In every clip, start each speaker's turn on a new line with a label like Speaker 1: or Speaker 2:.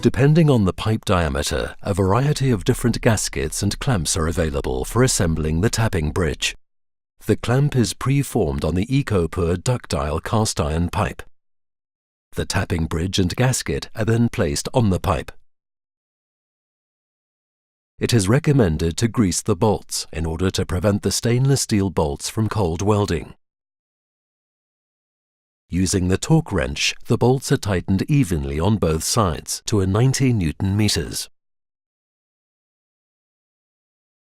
Speaker 1: Depending on the pipe diameter, a variety of different gaskets and clamps are available for assembling the tapping bridge. The clamp is pre-formed on the EcoPur ductile cast iron pipe. The tapping bridge and gasket are then placed on the pipe. It is recommended to grease the bolts in order to prevent the stainless steel bolts from cold welding. Using the torque wrench, the bolts are tightened evenly on both sides to a 90 Newton meters.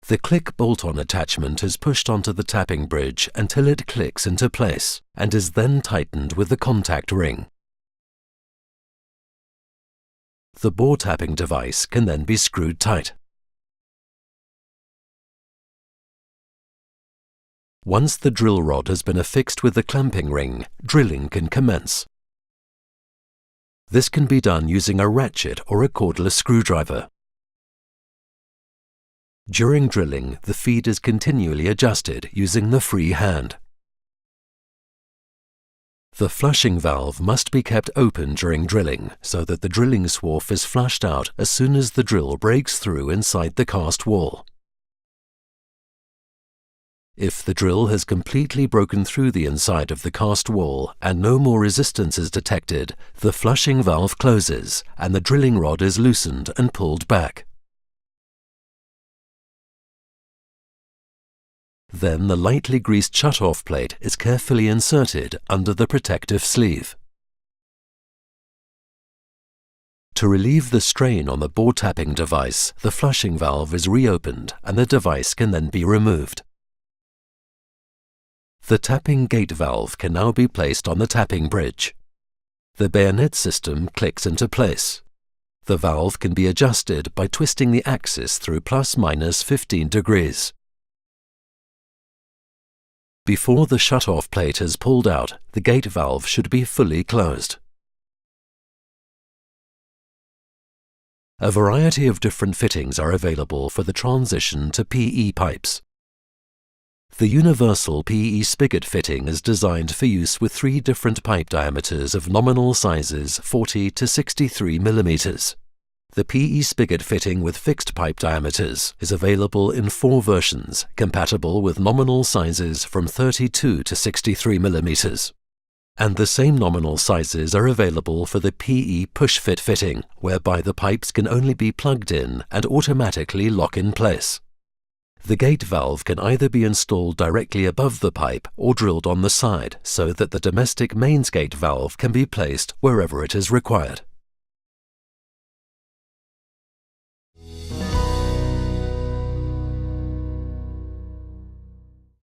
Speaker 1: The click bolt-on attachment is pushed onto the tapping bridge until it clicks into place and is then tightened with the contact ring. The bore tapping device can then be screwed tight. Once the drill rod has been affixed with the clamping ring, drilling can commence. This can be done using a ratchet or a cordless screwdriver. During drilling, the feed is continually adjusted using the free hand. The flushing valve must be kept open during drilling so that the drilling swarf is flushed out as soon as the drill breaks through inside the cast wall. If the drill has completely broken through the inside of the cast wall and no more resistance is detected, the flushing valve closes and the drilling rod is loosened and pulled back. Then the lightly greased shut-off plate is carefully inserted under the protective sleeve. To relieve the strain on the bore tapping device, the flushing valve is reopened and the device can then be removed. The tapping gate valve can now be placed on the tapping bridge. The bayonet system clicks into place. The valve can be adjusted by twisting the axis through ± 15 degrees. Before the shut-off plate is pulled out, the gate valve should be fully closed. A variety of different fittings are available for the transition to PE pipes. The universal PE spigot fitting is designed for use with 3 different pipe diameters of nominal sizes 40 to 63 mm. The PE spigot fitting with fixed pipe diameters is available in 4 versions, compatible with nominal sizes from 32 to 63 mm. And the same nominal sizes are available for the PE push-fit fitting, whereby the pipes can only be plugged in and automatically lock in place. The gate valve can either be installed directly above the pipe or drilled on the side so that the domestic mains gate valve can be placed wherever it is required.